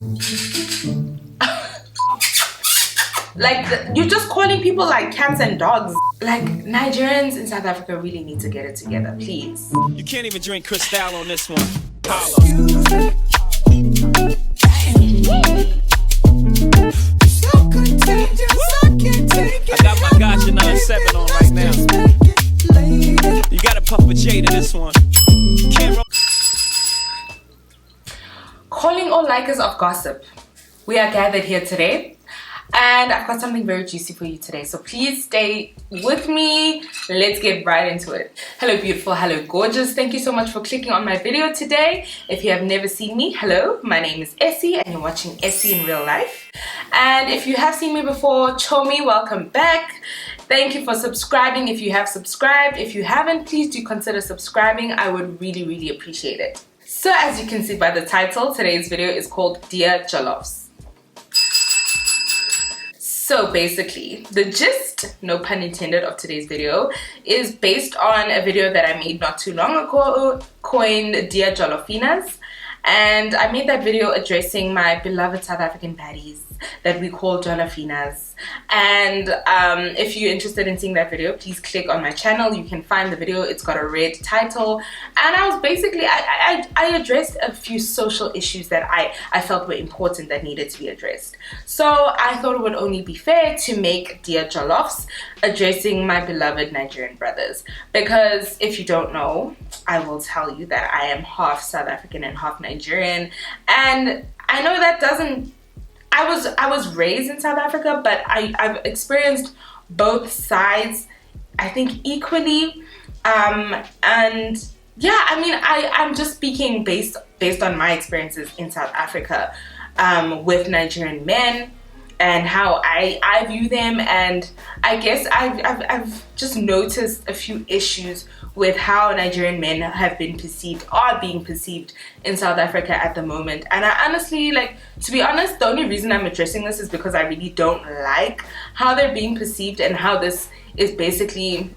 Like, you're just calling people like cats and dogs. Like, Nigerians in South Africa really need to get it together, please. You can't even drink Cristal on this one. I got my Gotcha 97 on right now. You gotta puff a J to this one. Calling all likers of gossip, we are gathered here today. And I've got something very juicy for you today, so please stay with me. Let's get right into it. Hello beautiful, hello gorgeous. Thank you so much for clicking on my video today. If you have never seen me, hello, my name is Essie and you're watching Essie in Real Life. And if you have seen me before, Chomi, welcome back. Thank you for subscribing if you have subscribed. If you haven't, please do consider subscribing. I would really appreciate it. So as you can see by the title, today's video is called Dear Jollofs. So basically, the gist, no pun intended, of today's video is based on a video that I made not too long ago, coined Dear Jollofinas. And I made that video addressing my beloved South African baddies that we call Jollofinas. And if you're interested in seeing that video, please click on my channel. You can find the video. It's got a red title. And I was basically, I addressed a few social issues that I felt were important that needed to be addressed. So I thought it would only be fair to make Dear Jollofs addressing my beloved Nigerian brothers. Because if you don't know, I will tell you that I am half South African and half Nigerian. And I know that doesn't, I was raised in South Africa, but I've experienced both sides, I think, equally. And yeah, I mean, I'm just speaking based on my experiences in South Africa with Nigerian men and how I view them. And I guess I've just noticed a few issues with how Nigerian men have been perceived, are being perceived in South Africa at the moment. And I honestly, like, to be honest, the only reason I'm addressing this is because I really don't like how they're being perceived and how this is basically,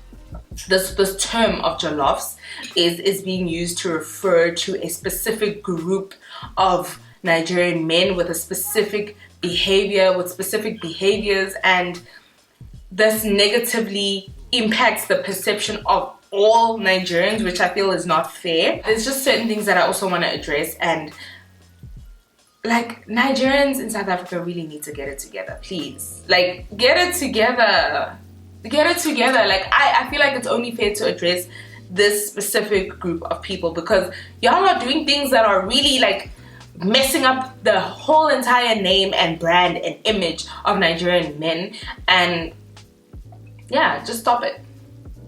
this term of Jollofs is being used to refer to a specific group of Nigerian men with a specific behavior, with specific behaviors, and this negatively impacts the perception of all Nigerians, which I feel is not fair. There's just certain things that I also want to address, and like, Nigerians in South Africa really need to get it together, please. Like, get it together. Get it together. Like, I feel like it's only fair to address this specific group of people because y'all are doing things that are really like messing up the whole entire name and brand and image of Nigerian men. And yeah, just stop it.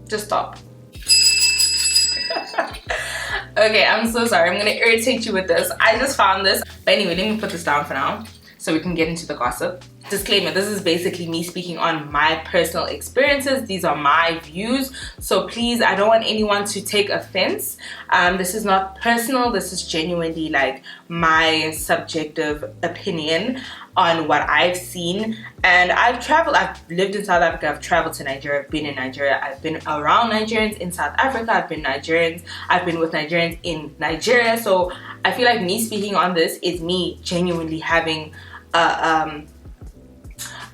Just stop. Okay, I'm so sorry. I'm gonna irritate you with this. I just found this. But anyway, let me put this down for now so we can get into the gossip. Disclaimer, this is basically me speaking on my personal experiences. These are my views. So please, I don't want anyone to take offense. This is not personal. This is genuinely like my subjective opinion on what I've seen. And I've traveled, I've lived in South Africa, I've traveled to Nigeria, I've been in Nigeria, I've been around Nigerians in South Africa, I've been with Nigerians in Nigeria. So I feel like me speaking on this is me genuinely having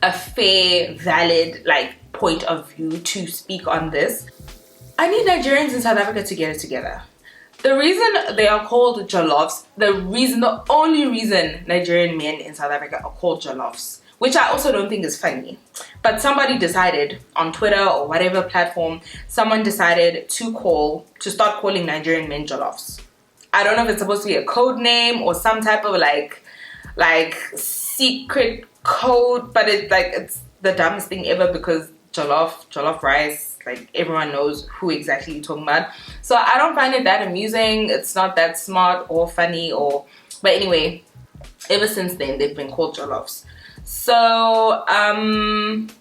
a fair, valid, like, point of view to speak on this. I need Nigerians in South Africa to get it together. The reason they are called Jollofs, the only reason Nigerian men in South Africa are called Jollofs, which I also don't think is funny, but somebody decided on Twitter or whatever platform, someone decided to start calling Nigerian men Jollofs. I don't know if it's supposed to be a code name or some type of like secret code, but it's the dumbest thing ever because jollof rice, like, everyone knows who exactly you're talking about. So I don't find it that amusing. It's not that smart or funny, but anyway, ever since then they've been called Jollofs. So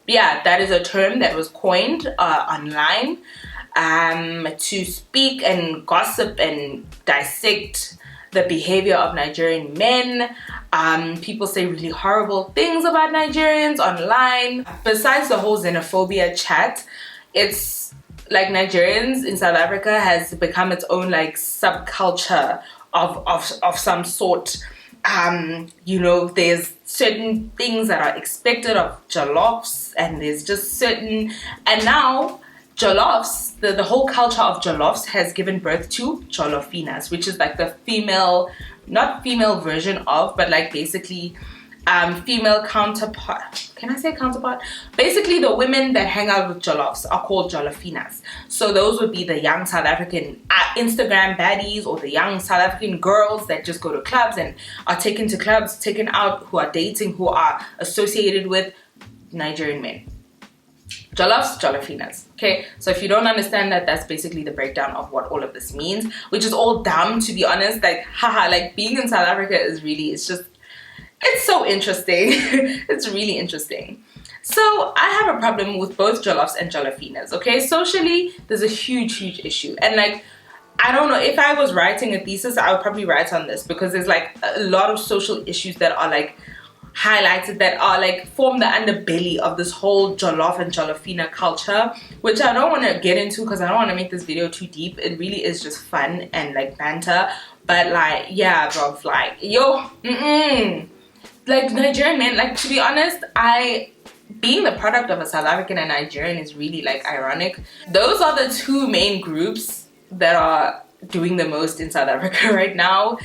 yeah, that is a term that was coined online to speak and gossip and dissect the behavior of Nigerian men. People say really horrible things about Nigerians online. Besides the whole xenophobia chat, it's like Nigerians in South Africa has become its own like subculture of some sort. you know, there's certain things that are expected of Jollofs, and there's just certain, and now Jollofs, the whole culture of Jollofs has given birth to Jollofinas, which is like the female, not female version of, but like basically female counterpart. Can I say counterpart? Basically, the women that hang out with Jollofs are called Jollofinas. So those would be the young South African Instagram baddies, or the young South African girls that just go to clubs and are taken to clubs, taken out, who are dating, who are associated with Nigerian men. Jollofs, Jollofinas. Okay, so if you don't understand that, that's basically the breakdown of what all of this means, which is all dumb, to be honest. Like, haha, like being in South Africa is really, it's so interesting. It's really interesting. So I have a problem with both Jollofs and Jollofinas. Okay, socially, there's a huge issue, and like, I don't know, if I was writing a thesis, I would probably write on this, because there's like a lot of social issues that are like highlighted, that are like form the underbelly of this whole Jollof and Jollofina culture, which I don't want to get into because I don't want to make this video too deep. It really is just fun and like banter, but like, yeah, bro, like, yo, like Nigerian men, like, to be honest, being the product of a South African and Nigerian is really like ironic. Those are the two main groups that are doing the most in South Africa right now,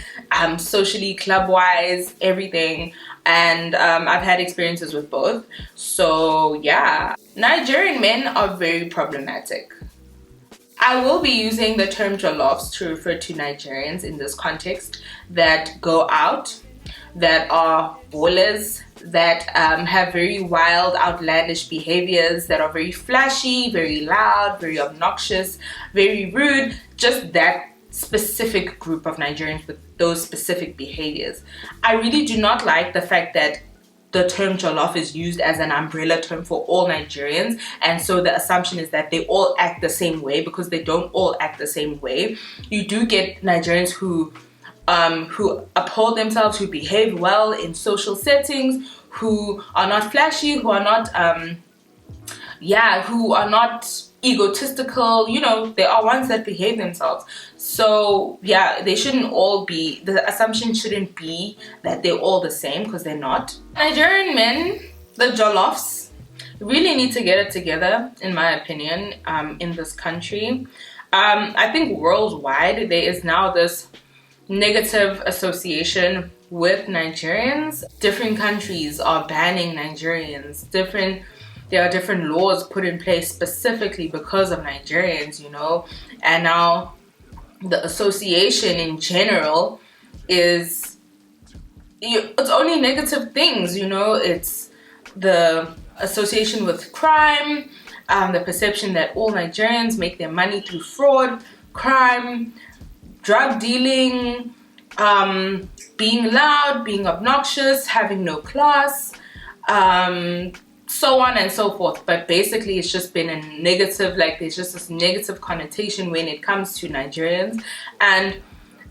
socially, club-wise, everything. And I've had experiences with both. So yeah, Nigerian men are very problematic. I will be using the term Jollofs to refer to Nigerians in this context that go out, that are ballers, that have very wild, outlandish behaviors, that are very flashy, very loud, very obnoxious, very rude, just that specific group of Nigerians with those specific behaviors. I really do not like the fact that the term Jollof is used as an umbrella term for all Nigerians, and so the assumption is that they all act the same way, because they don't all act the same way. You do get Nigerians who uphold themselves, who behave well in social settings, who are not flashy, who are not who are not egotistical. You know, there are ones that behave themselves. So yeah, they shouldn't all be, the assumption shouldn't be that they're all the same, because they're not. Nigerian men, the Jollofs, really need to get it together, in my opinion, in this country. I think worldwide there is now this negative association with Nigerians. Different countries are banning Nigerians. There are different laws put in place specifically because of Nigerians, you know. And now the association in general is, it's only negative things, you know. It's the association with crime, the perception that all Nigerians make their money through fraud, crime, drug dealing, being loud, being obnoxious, having no class, so on and so forth. But basically it's just been a negative, like there's just this negative connotation when it comes to Nigerians. And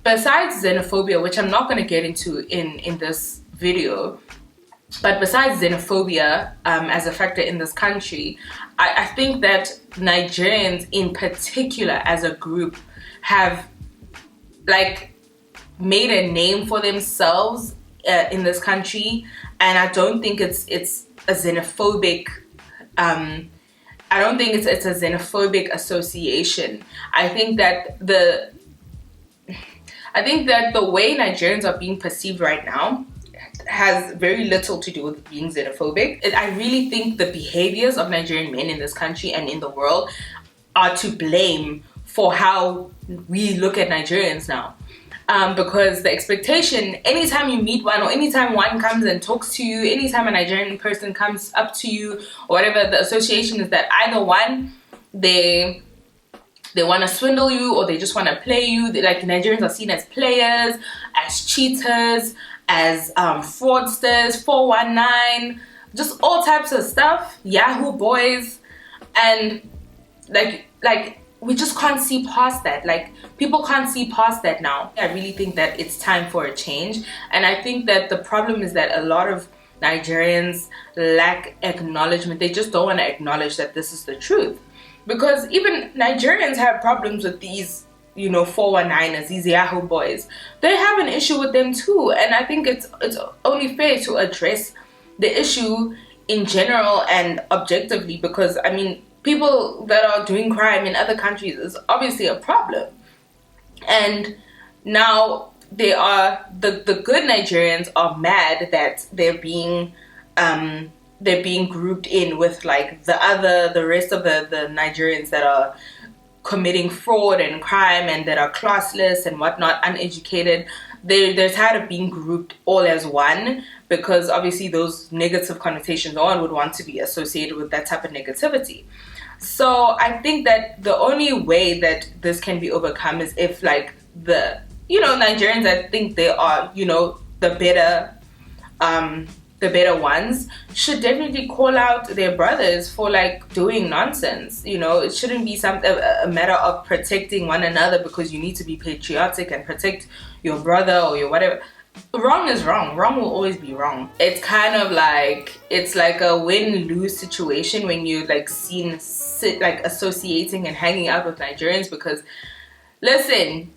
besides xenophobia, which I'm not going to get into in this video, but besides xenophobia as a factor in this country, I think that Nigerians in particular as a group have like made a name for themselves in this country, and I don't think it's a xenophobic I don't think it's a xenophobic association. I think that the way Nigerians are being perceived right now has very little to do with being xenophobic. I really think the behaviors of Nigerian men in this country and in the world are to blame for how we look at Nigerians now. Because the expectation, anytime you meet one, or anytime one comes and talks to you, anytime a Nigerian person comes up to you or whatever, the association is that either one, they want to swindle you, or they just want to play you. Like, Nigerians are seen as players, as cheaters, as fraudsters, 419, just all types of stuff, Yahoo boys, and like we just can't see past that. Like, people can't see past that now. I really think that it's time for a change, and I think that the problem is that a lot of Nigerians lack acknowledgement. They just don't want to acknowledge that this is the truth, because even Nigerians have problems with these you know, 419ers, these yahoo boys, they have an issue with them too. And I think it's only fair to address the issue in general and objectively, because I mean, people that are doing crime in other countries is obviously a problem. And now they are the good Nigerians are mad that they're being grouped in with like the rest of the Nigerians that are committing fraud and crime and that are classless and whatnot, uneducated. They're tired of being grouped all as one, because obviously those negative connotations, no one would want to be associated with that type of negativity. So I think that the only way that this can be overcome is if like the, you know, Nigerians that think they are, you know, the better ones should definitely call out their brothers for like doing nonsense. You know, it shouldn't be a matter of protecting one another because you need to be patriotic and protect your brother or your whatever. Wrong is wrong. Wrong will always be wrong. It's kind of like, it's like a win-lose situation when you're like associating and hanging out with Nigerians, because listen,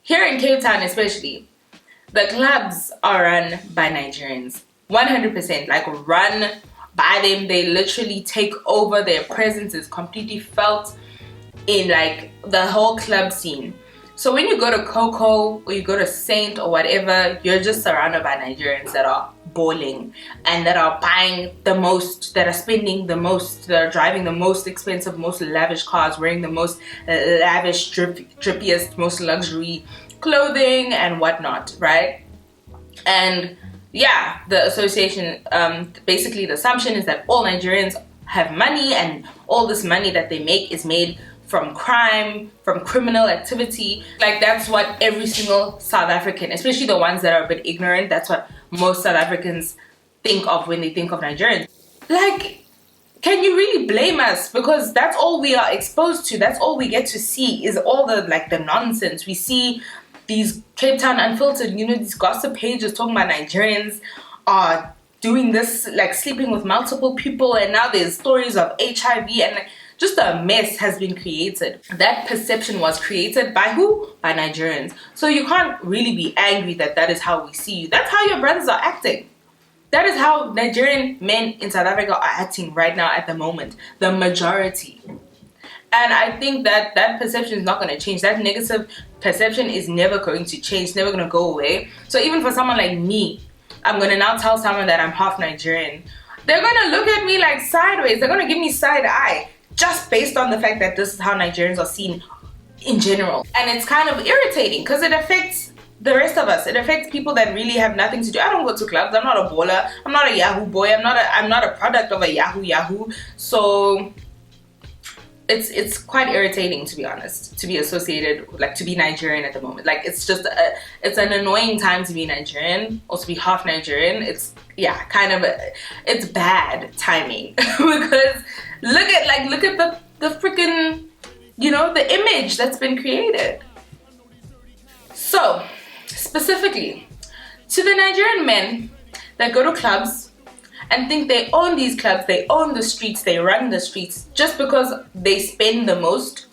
here in Cape Town especially, the clubs are run by Nigerians. 100%, like run by them. They literally take over. Their presence is completely felt in like the whole club scene. So when you go to Coco or you go to Saint or whatever, you're just surrounded by Nigerians that are balling and that are buying the most, that are spending the most, that are driving the most expensive, most lavish cars, wearing the most lavish, drippiest, most luxury clothing and whatnot, right? And yeah, the association, basically the assumption is that all Nigerians have money, and all this money that they make is made from crime, from criminal activity. Like that's what every single South African, especially the ones that are a bit ignorant, that's what most South Africans think of when they think of Nigerians. Like, can you really blame us? Because that's all we are exposed to. That's all we get to see is all the like the nonsense. We see these Cape Town Unfiltered, you know, these gossip pages talking about Nigerians are doing this, like sleeping with multiple people, and now there's stories of HIV, and like, just a mess has been created. That perception was created by who? By Nigerians. So you can't really be angry that that is how we see you. That's how your brothers are acting. That is how Nigerian men in South Africa are acting right now at the moment. The majority. And I think that that perception is not going to change. That negative perception is never going to change, never going to go away. So even for someone like me, I'm going to now tell someone that I'm half Nigerian. They're going to look at me like sideways. They're going to give me side eye just based on the fact that this is how Nigerians are seen in general. And it's kind of irritating because it affects the rest of us. It affects people that really have nothing to do. I don't go to clubs. I'm not a baller. I'm not a Yahoo boy. I'm not a product of a Yahoo. So it's quite irritating, to be honest, to be associated, like to be Nigerian at the moment. Like it's just it's an annoying time to be Nigerian or to be half Nigerian. It's it's bad timing because look at the freaking, you know, the image that's been created. So specifically to the Nigerian men that go to clubs and think they own these clubs, they own the streets, they run the streets just because they spend the most,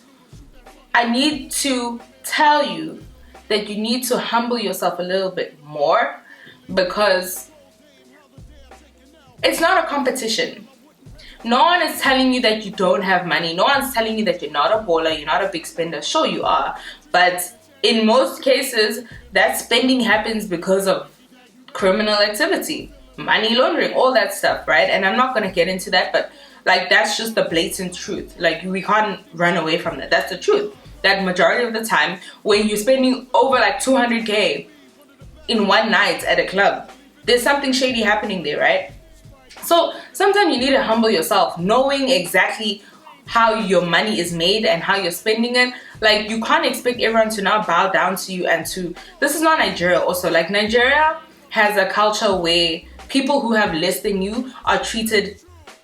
I need to tell you that you need to humble yourself a little bit more, because it's not a competition. No one is telling you that you don't have money. No one's telling you that you're not a baller, you're not a big spender. Sure you are, but in most cases that spending happens because of criminal activity, money laundering, all that stuff, right? And I'm not going to get into that, but like that's just the blatant truth. Like we can't run away from that. That's the truth. That majority of the time when you're spending over like 200k in one night at a club, there's something shady happening there, right? So sometimes you need to humble yourself, knowing exactly how your money is made and how you're spending it. Like you can't expect everyone to now bow down to you and to, this is not Nigeria also. Like Nigeria has a culture where people who have less than you are treated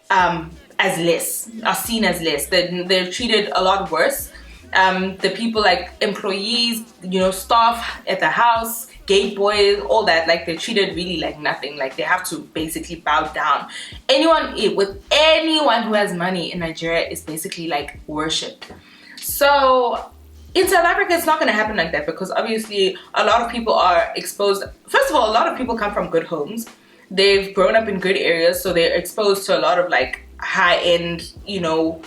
as less, are seen as less. They're treated a lot worse. The people like employees, you know, staff at the house, gate boys, all that, like they're treated really like nothing. Like they have to basically bow down. Anyone who has money in Nigeria is basically like worshipped. So In South Africa, it's not going to happen like that because obviously a lot of people are exposed. First of all, a lot of people come from good homes. They've grown up in good areas, so they're exposed to a lot of like high-end, you know,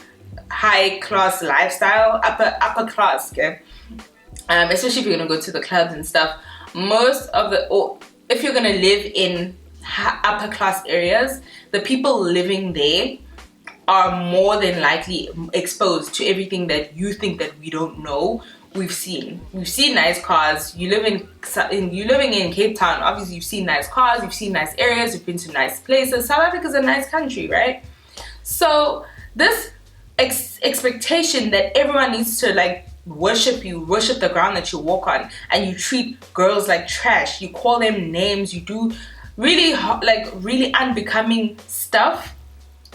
high-class lifestyle, upper class, okay? Especially if you're going to go to the clubs and stuff. Most of the, or if you're going to live in upper class areas, the people living there are more than likely exposed to everything that you think that we don't know. We've seen nice cars. You living in Cape Town, obviously you've seen nice cars, you've seen nice areas, you've been to nice places. South Africa's a nice country, right? So this expectation that everyone needs to like worship you, worship the ground that you walk on, and you treat girls like trash, you call them names, you do really really unbecoming stuff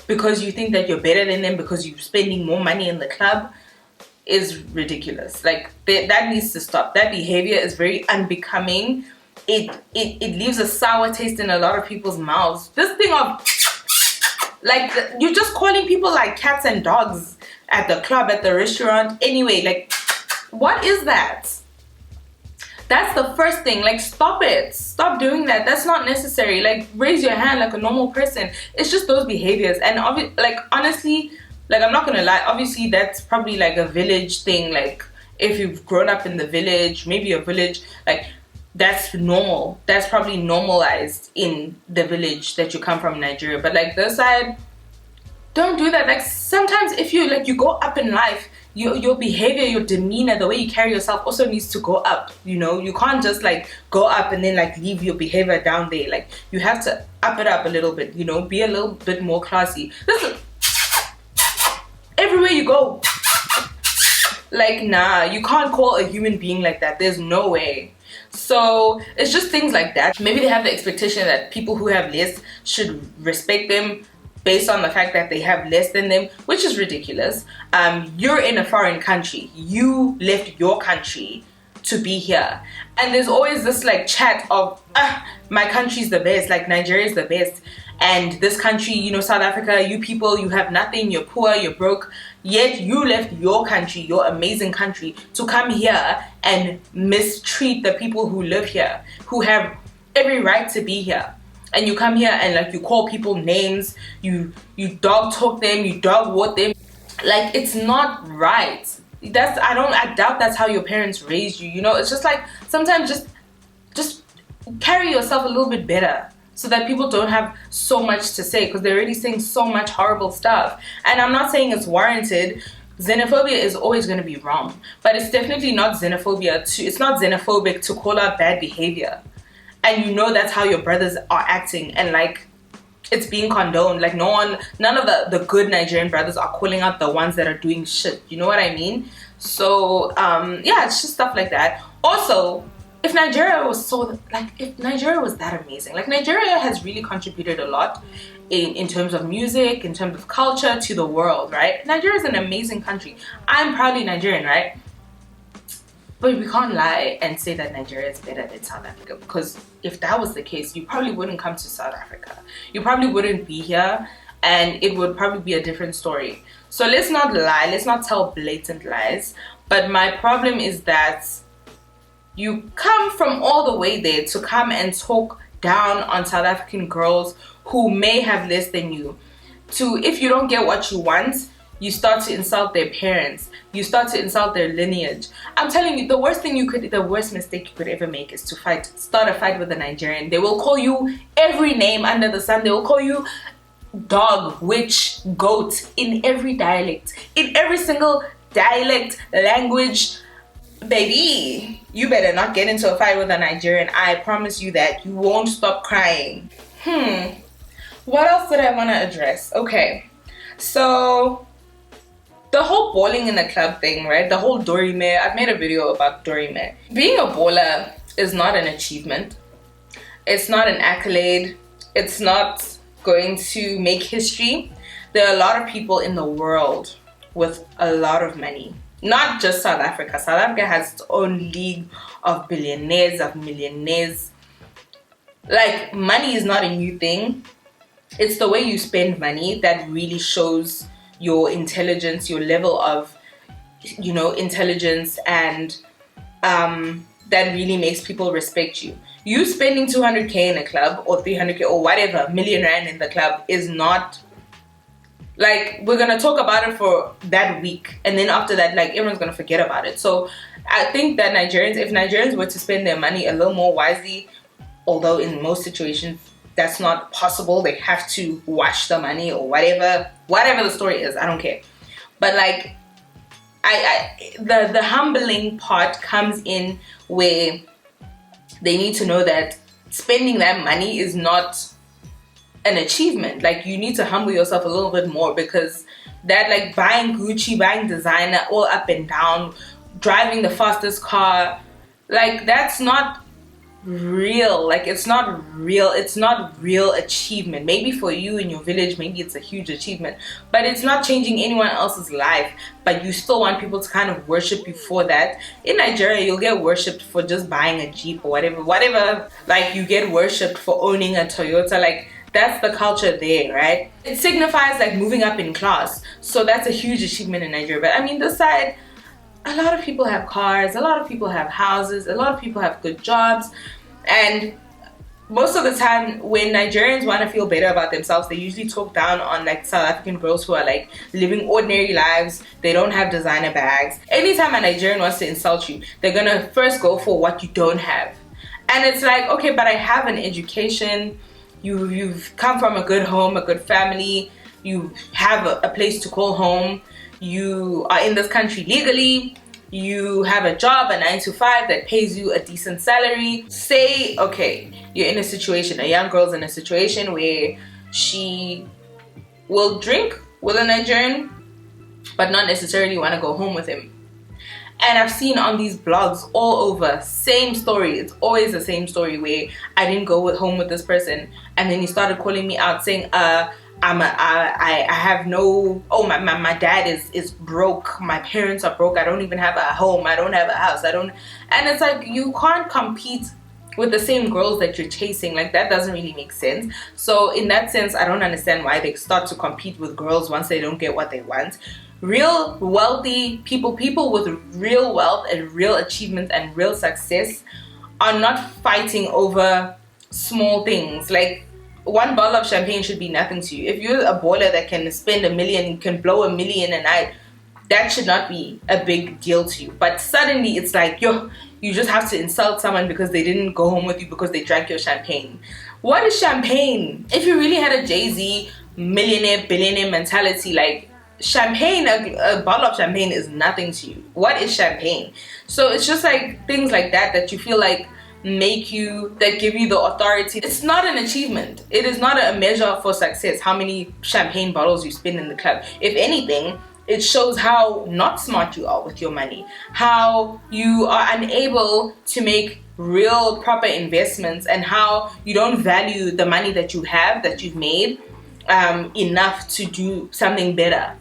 because you think that you're better than them because you're spending more money in the club, is ridiculous. Like that needs to stop. That behavior is very unbecoming. It leaves a sour taste in a lot of people's mouths. This thing of like you're just calling people like cats and dogs at the club, at the restaurant, anyway, like what is that? That's the first thing. Like, stop it. Stop doing that. That's not necessary. Like, raise your hand like a normal person. It's just those behaviors. And like, honestly, like, I'm not gonna lie, obviously that's probably like a village thing. Like, if you've grown up in the village, maybe a village, like, that's normal. That's probably normalized in the village that you come from in Nigeria. But like this side, don't do that. Like, sometimes if you like, you go up in life, your behavior, your demeanor, the way you carry yourself also needs to go up. You know, you can't just like go up and then like leave your behavior down there. Like, you have to up it up a little bit, you know, be a little bit more classy. Listen, everywhere you go, like, nah, you can't call a human being like that. There's no way. So it's just things like that. Maybe they have the expectation that people who have less should respect them based on the fact that they have less than them, which is ridiculous. You're in a foreign country. You left your country to be here. And there's always this like chat of, my country's the best, like Nigeria's the best. And this country, you know, South Africa, you people, you have nothing, you're poor, you're broke. Yet you left your country, your amazing country, to come here and mistreat the people who live here, who have every right to be here. And you come here and like you call people names, you dog talk them, you dog walk them. Like, it's not right. I doubt that's how your parents raised you. You know, it's just like sometimes just carry yourself a little bit better so that people don't have so much to say, because they're already saying so much horrible stuff. And I'm not saying it's warranted. Xenophobia is always going to be wrong, but it's definitely not it's not xenophobic to call out bad behavior. And you know that's how your brothers are acting, and like it's being condoned. Like none of the good Nigerian brothers are calling out the ones that are doing shit. You know what I mean? So yeah, it's just stuff like that. Also, if Nigeria was that amazing, like Nigeria has really contributed a lot in terms of music, in terms of culture to the world, right? Nigeria is an amazing country. I'm proudly Nigerian, right? But we can't lie and say that Nigeria is better than South Africa, because if that was the case, you probably wouldn't come to South Africa. You probably wouldn't be here, and it would probably be a different story. So let's not lie, let's not tell blatant lies. But my problem is that you come from all the way there to come and talk down on South African girls who may have less than you. If you don't get what you want, you start to insult their parents. You start to insult their lineage. I'm telling you, the worst mistake you could ever make is to start a fight with a Nigerian. They will call you every name under the sun. They will call you dog, witch, goat, in every dialect. In every single dialect, language. Baby, you better not get into a fight with a Nigerian. I promise you that. You won't stop crying. What else did I want to address? Okay, so the whole balling in the club thing, right? The whole Dorime. I've made a video about Dorime. Being a baller is not an achievement. It's not an accolade. It's not going to make history. There are a lot of people in the world with a lot of money. Not just South Africa. South Africa has its own league of billionaires, of millionaires. Like, money is not a new thing. It's the way you spend money that really shows your intelligence, your level of you know, intelligence, and that really makes people respect you. You spending 200k in a club or 300k or whatever, million rand in the club is not, like, we're gonna talk about it for that week, and then after that, like, everyone's gonna forget about it. So I think that if Nigerians were to spend their money a little more wisely, although in most situations that's not possible, they have to wash the money or whatever the story is, I don't care. But like, the humbling part comes in where they need to know that spending that money is not an achievement. Like, you need to humble yourself a little bit more, because that, like, buying Gucci, buying designer all up and down, driving the fastest car, like, that's not real. Like, it's not real achievement. Maybe for you in your village, maybe it's a huge achievement, but it's not changing anyone else's life. But you still want people to kind of worship you for that. In Nigeria, you'll get worshipped for just buying a Jeep or whatever. Like, you get worshipped for owning a Toyota. Like, that's the culture there, right? It signifies like moving up in class. So that's a huge achievement in Nigeria. But I mean, this side, a lot of people have cars, a lot of people have houses, a lot of people have good jobs. And most of the time when Nigerians want to feel better about themselves, they usually talk down on like South African girls who are like living ordinary lives. They don't have designer bags. Anytime a Nigerian wants to insult you, they're gonna first go for what you don't have. And it's like, okay, but I have an education. You've come from a good home, a good family. You have a place to call home. You are in this country legally. You have a job, a 9 to 5 that pays you a decent salary. Say, okay, you're in a situation, a young girl's in a situation where she will drink with a Nigerian, but not necessarily want to go home with him. And I've seen on these blogs all over, same story. It's always the same story where I didn't go home with this person, and then he started calling me out saying, I have no, my dad is broke, my parents are broke, I don't even have a home, I don't have a house, and it's like, you can't compete with the same girls that you're chasing. Like, that doesn't really make sense. So in that sense, I don't understand why they start to compete with girls once they don't get what they want. Real wealthy people with real wealth and real achievements and real success are not fighting over small things. Like, one bottle of champagne should be nothing to you. If you're a baller that can spend $1 million, you can blow $1 million a night, that should not be a big deal to you. But suddenly it's like, you just have to insult someone because they didn't go home with you because they drank your champagne. What is champagne? If you really had a Jay-Z millionaire, billionaire mentality, like, champagne, a bottle of champagne is nothing to you. What is champagne? So it's just like things like that you feel like that give you the authority. It's not an achievement. It is not a measure for success, how many champagne bottles you spend in the club. If anything, it shows how not smart you are with your money, how you are unable to make real proper investments, and how you don't value the money that you have, that you've made, enough to do something better,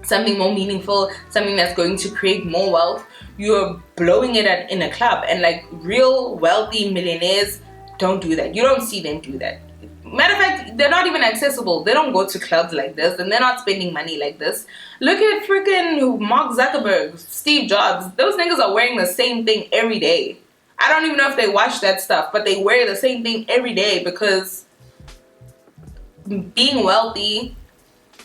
something more meaningful, something that's going to create more wealth. You're blowing it in a club. And like, real wealthy millionaires don't do that. You don't see them do that. Matter of fact, they're not even accessible. They don't go to clubs like this, and they're not spending money like this. Look at freaking Mark Zuckerberg, Steve Jobs. Those niggas are wearing the same thing every day. I don't even know if they watch that stuff, but they wear the same thing every day, because being wealthy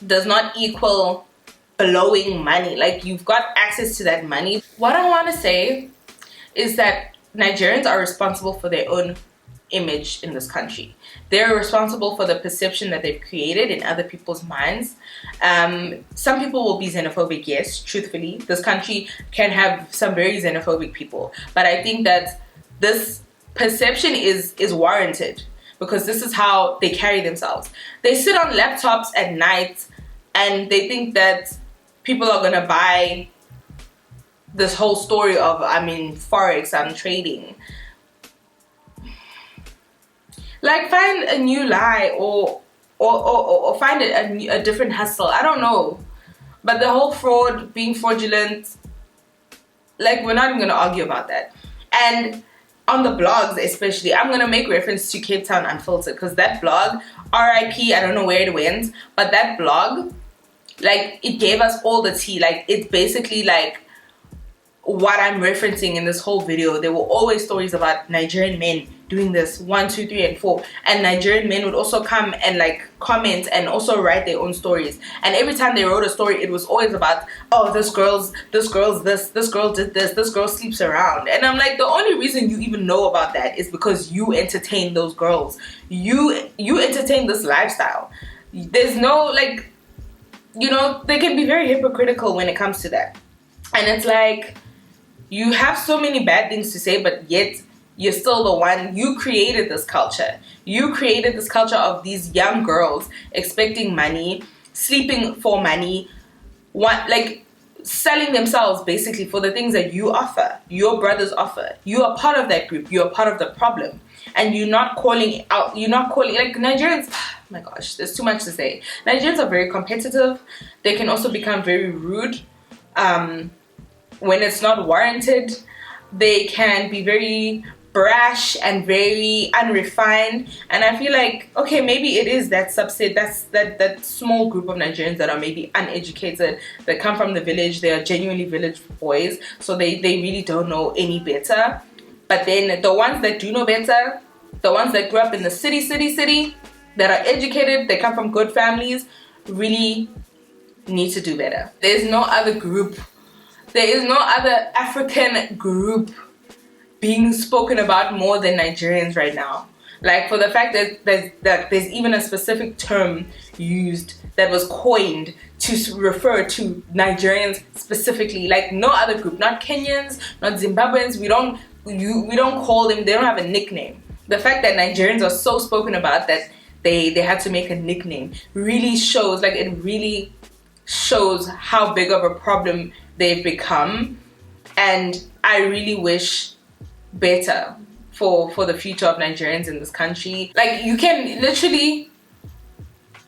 does not equal blowing money. Like, you've got access to that money. What I want to say is that Nigerians are responsible for their own image in this country. They're responsible for the perception that they've created in other people's minds. Some people will be xenophobic, yes, truthfully. This country can have some very xenophobic people, but I think that this perception is warranted, because this is how they carry themselves. They sit on laptops at night and they think that people are gonna buy this whole story of, I'm in Forex, I'm trading. Like, find a new lie or find a different hustle. I don't know. But the whole fraud, being fraudulent, like, we're not even gonna argue about that. And on the blogs especially, I'm gonna make reference to Cape Town Unfiltered, because that blog, RIP, I don't know where it went, but that blog Like, it gave us all the tea. Like, it's basically like what I'm referencing in this whole video. There were always stories about Nigerian men doing this 1, 2, 3, and 4, and Nigerian men would also come and like comment and also write their own stories. And every time they wrote a story, it was always about, oh, this girl did this, this girl sleeps around. And I'm like, the only reason you even know about that is because you entertain those girls. You entertain this lifestyle. There's no, like, you know, they can be very hypocritical when it comes to that. And it's like, you have so many bad things to say, but yet you're still the one. You created this culture. You created this culture of these young girls expecting money, sleeping for money, like selling themselves basically for the things that you offer, your brothers offer. You are part of that group. You are part of the problem. And you're not calling out, like Nigerians, oh my gosh, there's too much to say. Nigerians are very competitive. They can also become very rude when it's not warranted. They can be very brash and very unrefined, and I feel like, okay, maybe it is that subset, that small group of Nigerians that are maybe uneducated, that come from the village. They are genuinely village boys, so they really don't know any better. But then the ones that do know better, the ones that grew up in the city, that are educated, they come from good families, really need to do better. There's no other group, there is no other African group being spoken about more than Nigerians right now. Like, for the fact that there's even a specific term used that was coined to refer to Nigerians specifically. Like, no other group, not Kenyans, not Zimbabweans, we don't call them, they don't have a nickname. The fact that Nigerians are so spoken about that they had to make a nickname really shows, like, it really shows how big of a problem they've become. And I really wish better for the future of Nigerians in this country. Like, you can literally,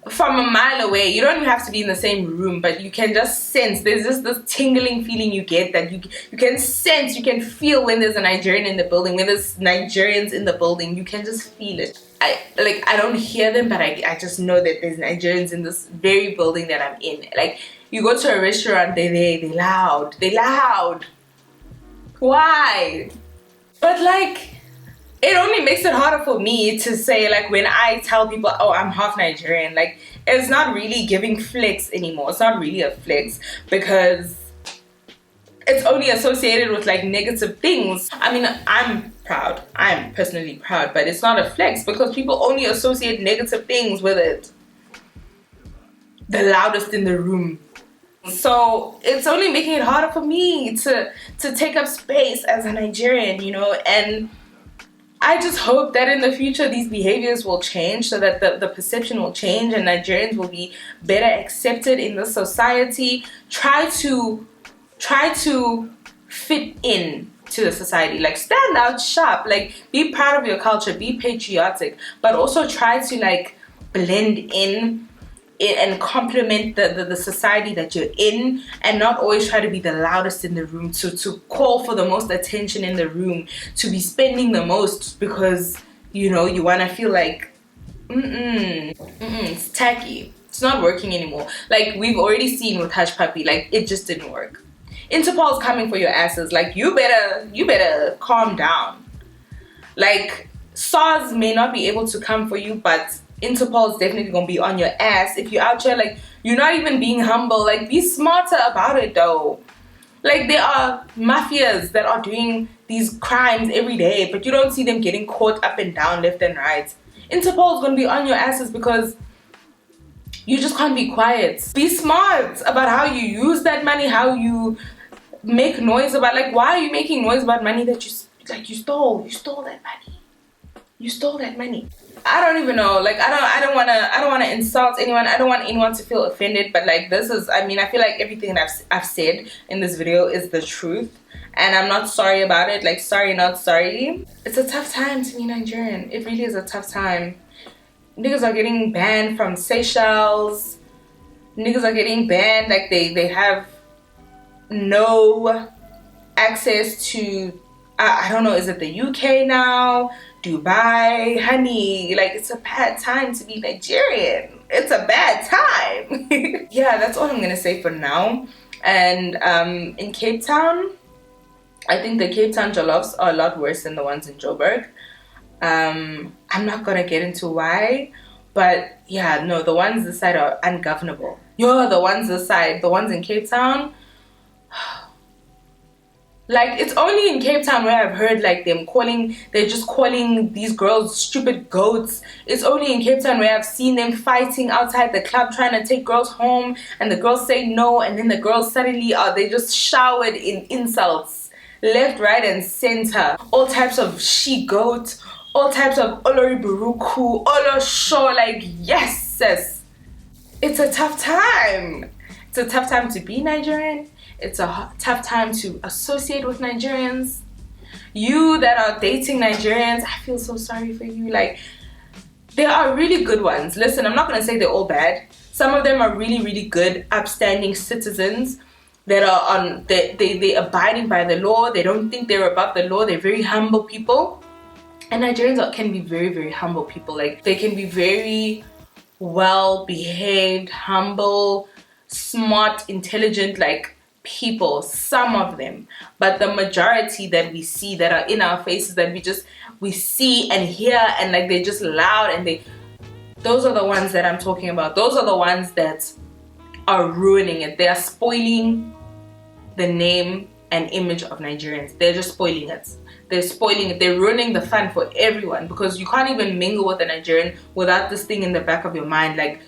from a mile away, you don't even have to be in the same room, but you can just sense, there's just this tingling feeling you get, that you can sense, you can feel when there's a Nigerian in the building, when there's Nigerians in the building. You can just feel it. I don't hear them, but I just know that there's Nigerians in this very building that I'm in. Like, you go to a restaurant, they're loud. Why? But like, it only makes it harder for me to say, like, when I tell people, oh, I'm half Nigerian, like, it's not really giving flex anymore. It's not really a flex, because it's only associated with like negative things. I mean, I'm proud, I'm personally proud, but it's not a flex because people only associate negative things with it. The loudest in the room. So it's only making it harder for me to take up space as a Nigerian, you know. And I just hope that in the future these behaviors will change, so that the perception will change and Nigerians will be better accepted in the society. Try to fit in to the society, like stand out sharp, like be proud of your culture, be patriotic, but also try to like blend in and complement the society that you're in, and not always try to be the loudest in the room, to call for the most attention in the room, to be spending the most because, you know, you want to feel like it's tacky. It's not working anymore. Like, we've already seen with Hush Puppy, like, it just didn't work. Interpol's coming for your asses. Like, you better calm down. Like, SARS may not be able to come for you, but Interpol's definitely gonna be on your ass if you're out here. Like, you're not even being humble. Like, be smarter about it though. Like, there are mafias that are doing these crimes every day, but you don't see them getting caught up and down, left and right. Interpol's gonna be on your asses because you just can't be quiet. Be smart about how you use that money, how you make noise about, like, why are you making noise about money that you stole that money. You stole that money. I don't even know. Like, I don't wanna insult anyone. I don't want anyone to feel offended. But like, this is, I mean, I feel like everything that I've said in this video is the truth, and I'm not sorry about it. Like, sorry, not sorry. It's a tough time to be Nigerian. It really is a tough time. Niggas are getting banned from Seychelles. Niggas are getting banned. Like, they have no access to I don't know, is it the UK now? Dubai? Honey, like, it's a bad time to be Nigerian. It's a bad time. Yeah, that's all I'm gonna say for now. And in Cape Town, I think the Cape Town Jollofs are a lot worse than the ones in Joburg. I'm not gonna get into why, but yeah, no, the ones this side are ungovernable. Yo, the ones this side, the ones in Cape Town, like, it's only in Cape Town where I've heard like they're just calling these girls stupid goats. It's only in Cape Town where I've seen them fighting outside the club trying to take girls home, and the girls say no, and then the girls suddenly they just showered in insults left, right, and center. All types of she-goat, all types of olori buruku, olo show, like, yes, sis. It's a tough time. It's a tough time to be Nigerian. It's a tough time to associate with Nigerians. You that are dating Nigerians, I feel so sorry for you. Like, there are really good ones. Listen, I'm not going to say they're all bad. Some of them are really, really good, upstanding citizens that are they're abiding by the law. They don't think they're above the law. They're very humble people. And Nigerians can be very, very humble people. Like, they can be very well behaved, humble, smart, intelligent, like, people, some of them. But the majority that we see that are in our faces, that we see and hear, and like, they're just loud, and those are the ones that I'm talking about. Those are the ones that are ruining it. They are spoiling the name and image of Nigerians. They're just spoiling it. They're spoiling it. They're ruining the fun for everyone, because you can't even mingle with a Nigerian without this thing in the back of your mind, like,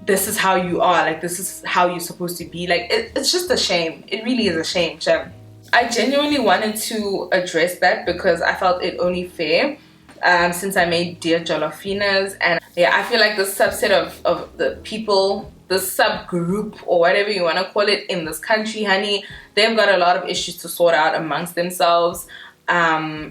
this is how you are, like, this is how you're supposed to be. Like, it's just a shame. It really is a shame, Shem. I genuinely wanted to address that because I felt it only fair, since I made Dear Jollofinas. And yeah, I feel like the subset of the people, the subgroup, or whatever you want to call it, in this country, honey, they've got a lot of issues to sort out amongst themselves.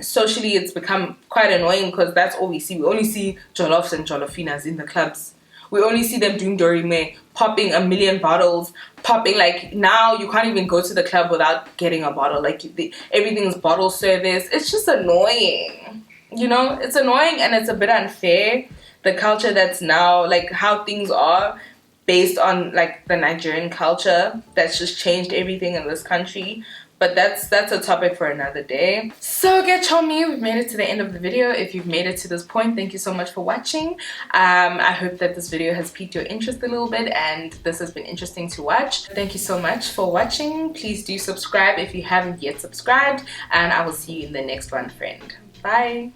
Socially, it's become quite annoying because that's all we see. We only see Jollofs and Jollofinas in the clubs. We only see them doing dorime, popping a million bottles, popping, like, now you can't even go to the club without getting a bottle. Like, everything's bottle service. It's just annoying. You know, it's annoying, and it's a bit unfair. The culture that's now, like, how things are based on, like, the Nigerian culture that's just changed everything in this country. But that's a topic for another day. So get your me, we've made it to the end of the video. If you've made it to this point, thank you so much for watching. I hope that this video has piqued your interest a little bit and this has been interesting to watch. Thank you so much for watching. Please do subscribe if you haven't yet subscribed, and I will see you in the next one, friend. Bye.